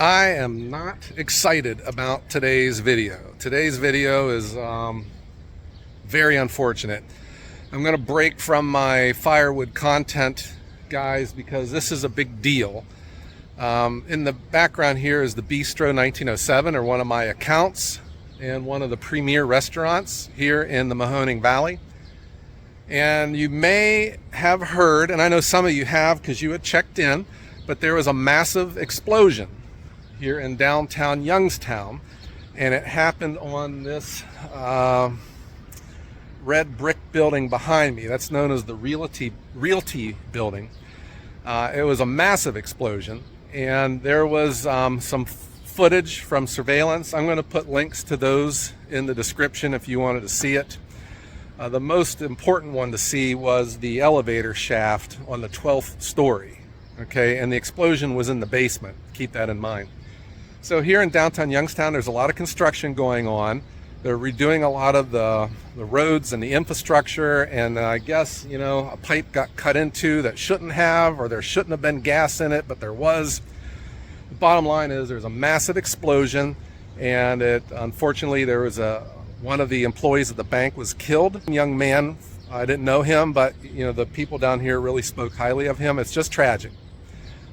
I am not excited about today's video. Today's video is very unfortunate. I'm going to break from my firewood content, guys, because this is a big deal. In the background here is the Bistro 1907, or one of my accounts, and one of the premier restaurants here in the Mahoning Valley. And you may have heard, and I know some of you have because you had checked in, but there was a massive explosion here in downtown Youngstown, and it happened on this red brick building behind me. That's known as the Realty building. It was a massive explosion, and there was some footage from surveillance. I'm going to put links to those in the description if you wanted to see it. The most important one to see was the elevator shaft on the 12th story. Okay, and the explosion was in the basement. Keep that in mind. So here in downtown Youngstown, there's a lot of construction going on. They're redoing a lot of the roads and the infrastructure, and I guess, you know, a pipe got cut into that shouldn't have, or there shouldn't have been gas in it, but there was. The bottom line is there's a massive explosion, and unfortunately there was one of the employees at the bank was killed. A young man, I didn't know him, but you know, the people down here really spoke highly of him. It's just tragic.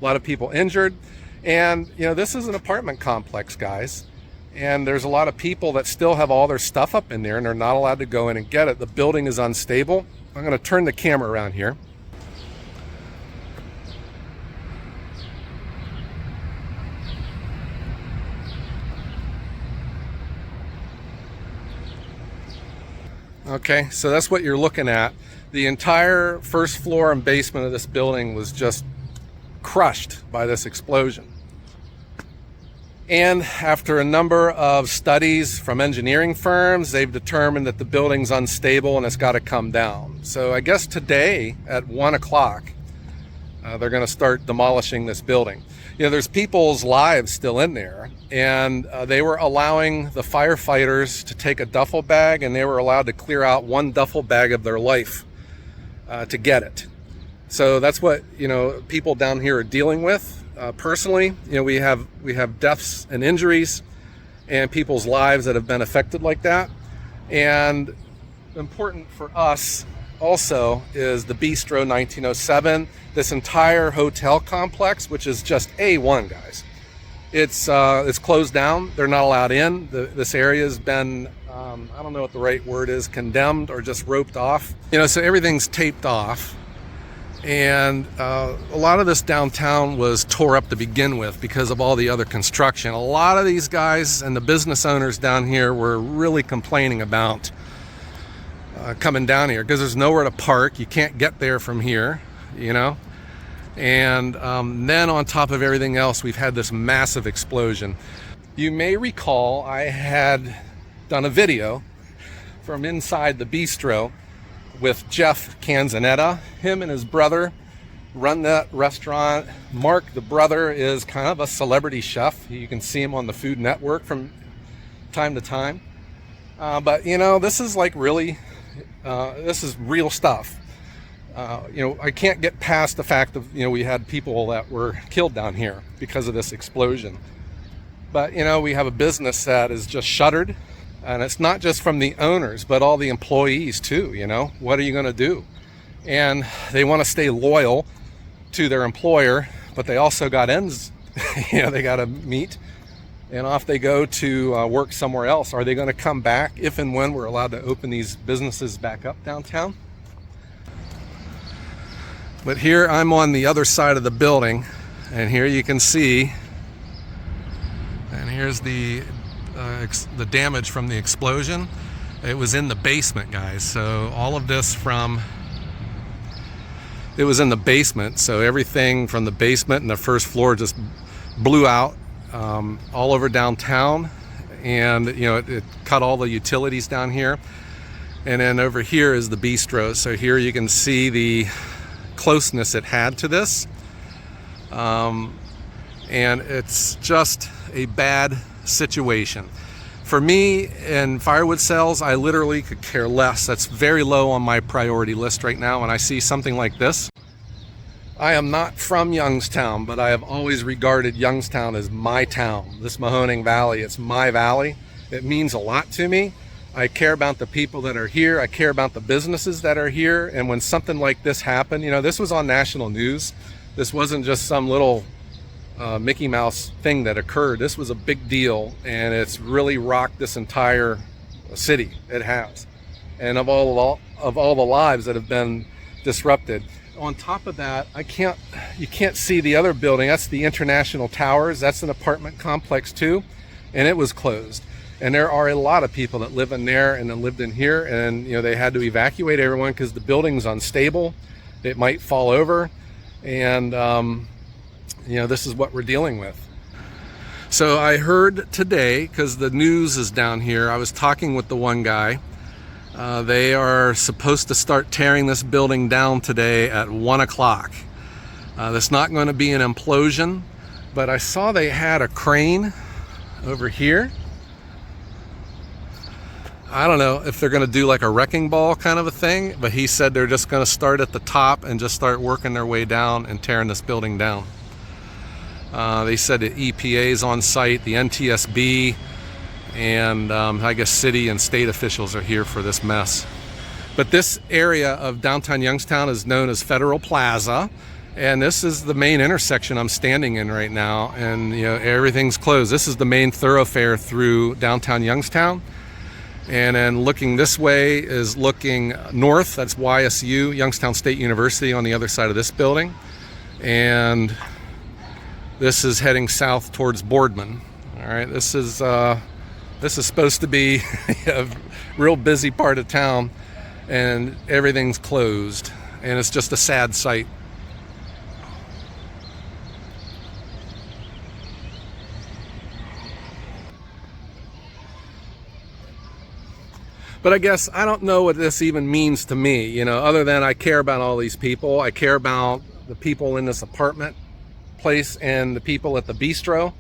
A lot of people injured. And, you know, this is an apartment complex, guys. And there's a lot of people that still have all their stuff up in there, and they're not allowed to go in and get it. The building is unstable. I'm going to turn the camera around here. Okay, so that's what you're looking at. The entire first floor and basement of this building was just crushed by this explosion. And after a number of studies from engineering firms, they've determined that the building's unstable and it's got to come down. So I guess today at 1 o'clock, they're going to start demolishing this building. You know, there's people's lives still in there, and they were allowing the firefighters to take a duffel bag, and they were allowed to clear out one duffel bag of their life to get it. So that's what, you know, people down here are dealing with. Personally, you know, we have deaths and injuries and people's lives that have been affected like that. And important for us also is the Bistro 1907, this entire hotel complex, which is just A1, guys. It's closed down. They're not allowed in. This area has been, I don't know what the right word is, condemned or just roped off. You know, so everything's taped off. And a lot of this downtown was tore up to begin with because of all the other construction. A lot of these guys and the business owners down here were really complaining about coming down here because there's nowhere to park. You can't get there from here, you know. And then on top of everything else, we've had this massive explosion. You may recall I had done a video from inside the Bistro with Jeff Canzanetta. Him and his brother run that restaurant. Mark, the brother, is kind of a celebrity chef. You can see him on the Food Network from time to time. But, you know, this is like really, this is real stuff. You know, I can't get past the fact of, you know, we had people that were killed down here because of this explosion. But, you know, we have a business that is just shuttered. And it's not just from the owners, but all the employees too, you know. What are you going to do? And they want to stay loyal to their employer, but they also got ends, you know, they got to meet. And off they go to work somewhere else. Are they going to come back if and when we're allowed to open these businesses back up downtown? But here I'm on the other side of the building, and here you can see, and here's the damage from the explosion. It was in the basement, guys. So all of this it was in the basement. So everything from the basement and the first floor just blew out all over downtown. And, you know, it cut all the utilities down here. And then over here is the Bistro. So here you can see the closeness it had to this. And it's just a bad situation. For me, in firewood sales, I literally could care less. That's very low on my priority list right now when I see something like this. I am not from Youngstown, but I have always regarded Youngstown as my town. This Mahoning Valley, it's my valley. It means a lot to me. I care about the people that are here. I care about the businesses that are here. And when something like this happened, you know, this was on national news. This wasn't just some little Mickey Mouse thing that occurred. This was a big deal, and it's really rocked this entire city. It has. And of all the lives that have been disrupted. On top of that, you can't see the other building. That's the International Towers. That's an apartment complex too, and it was closed. And there are a lot of people that live in there and then lived in here, and you know, they had to evacuate everyone because the building's unstable. It might fall over, and you know, this is what we're dealing with. So I heard today, because the news is down here, I was talking with the one guy. They are supposed to start tearing this building down today at 1 o'clock. That's not going to be an implosion, but I saw they had a crane over here. I don't know if they're going to do like a wrecking ball kind of a thing, but he said they're just going to start at the top and just start working their way down and tearing this building down. They said the EPA is on site, the NTSB, and I guess city and state officials are here for this mess. But this area of downtown Youngstown is known as Federal Plaza, and this is the main intersection I'm standing in right now, and you know, everything's closed. This is the main thoroughfare through downtown Youngstown. And then looking this way is looking north. That's YSU, Youngstown State University, on the other side of this building. And this is heading south towards Boardman. All right, this is supposed to be a real busy part of town, and everything's closed, and it's just a sad sight. But I guess I don't know what this even means to me, you know, other than I care about all these people. I care about the people in this apartment place and the people at the Bistro.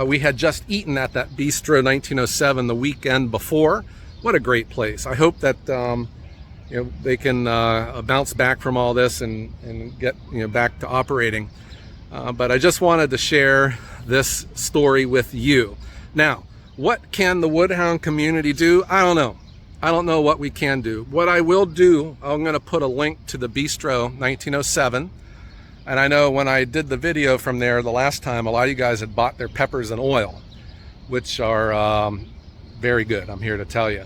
We had just eaten at that Bistro 1907 the weekend before. What a great place. I hope that you know, they can bounce back from all this and get, you know, back to operating. But I just wanted to share this story with you. Now, what can the Woodhound community do? I don't know. I don't know what we can do. What I will do, I'm going to put a link to the Bistro 1907. And I know when I did the video from there the last time, a lot of you guys had bought their peppers and oil, which are very good, I'm here to tell you.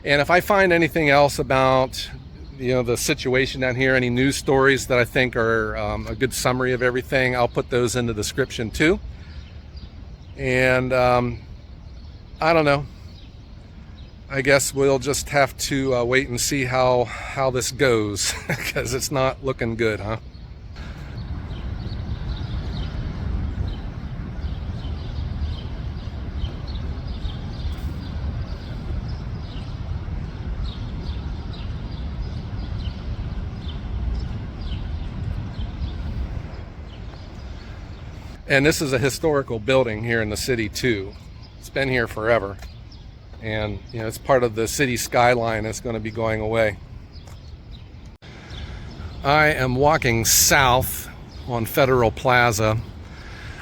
And if I find anything else about, you know, the situation down here, any news stories that I think are a good summary of everything, I'll put those in the description too. And I don't know. I guess we'll just have to wait and see how this goes, because it's not looking good, huh? And this is a historical building here in the city too. It's been here forever. And you know, it's part of the city skyline that's going to be going away. I am walking south on Federal Plaza.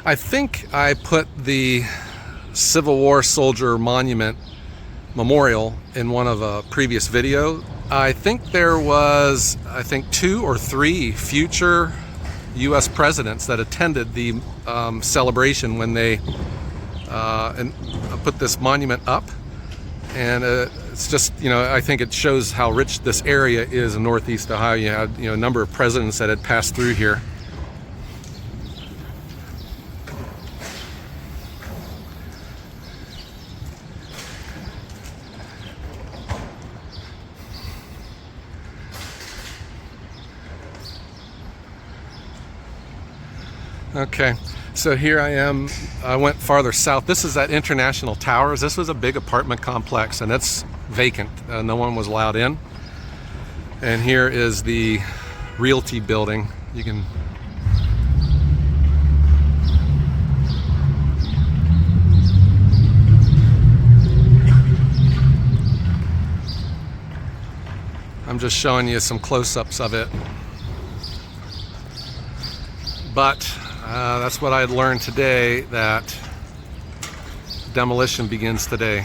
I think I put the Civil War Soldier Monument Memorial in one of a previous video. I think there was, 2 or 3 future U.S. presidents that attended the celebration when they put this monument up. And it's just, you know, I think it shows how rich this area is in Northeast Ohio. You had, you know, a number of presidents that had passed through here. Okay, so here I am. I went farther south. This is at International Towers. This was a big apartment complex, and it's vacant. No one was allowed in. And here is the Realty building. You can I'm just showing you some close-ups of it. But that's what I learned today, that demolition begins today.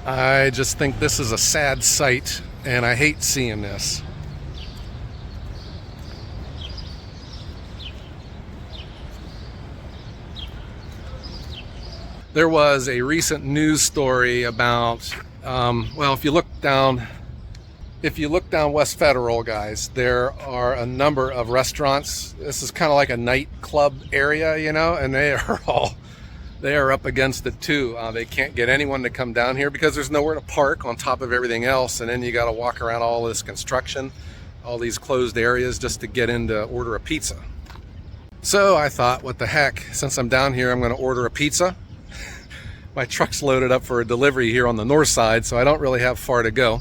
I just think this is a sad sight, and I hate seeing this. There was a recent news story about, well, if you look down West Federal, guys, there are a number of restaurants. This is kind of like a nightclub area, you know, and they are up against it too. They can't get anyone to come down here because there's nowhere to park on top of everything else, and then you got to walk around all this construction, all these closed areas just to get in to order a pizza. So I thought, what the heck, since I'm down here, I'm going to order a pizza. My truck's loaded up for a delivery here on the north side, so I don't really have far to go.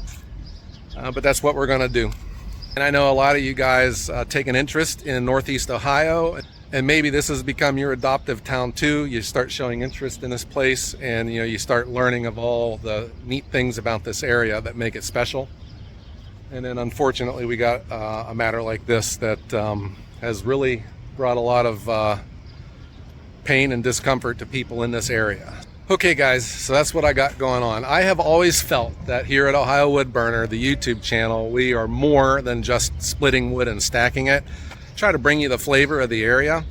But that's what we're going to do. And I know a lot of you guys take an interest in Northeast Ohio, and maybe this has become your adoptive town too. You start showing interest in this place, and you start learning of all the neat things about this area that make it special. And then unfortunately we got a matter like this that has really brought a lot of pain and discomfort to people in this area. Okay guys, so that's what I got going on. I have always felt that here at Ohio Wood Burner, the YouTube channel, we are more than just splitting wood and stacking it. Try to bring you the flavor of the area.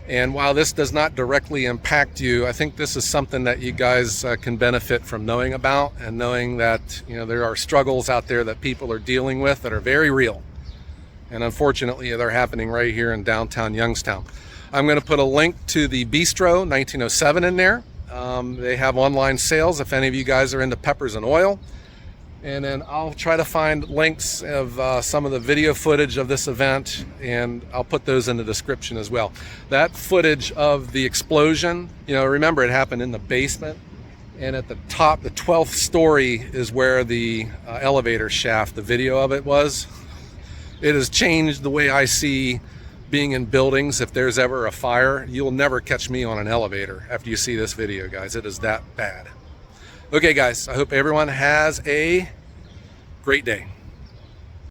And while this does not directly impact you, I think this is something that you guys can benefit from knowing about, and knowing that there are struggles out there that people are dealing with that are very real. And unfortunately, they're happening right here in downtown Youngstown. I'm going to put a link to the Bistro 1907 in there. They have online sales if any of you guys are into peppers and oil. And then I'll try to find links of some of the video footage of this event, and I'll put those in the description as well. That footage of the explosion, remember it happened in the basement, and at the top, the 12th story is where the elevator shaft, the video of it was. It has changed the way I see being in buildings. If there's ever a fire, you'll never catch me on an elevator after you see this video, guys. It is that bad. Okay guys, I hope everyone has a great day.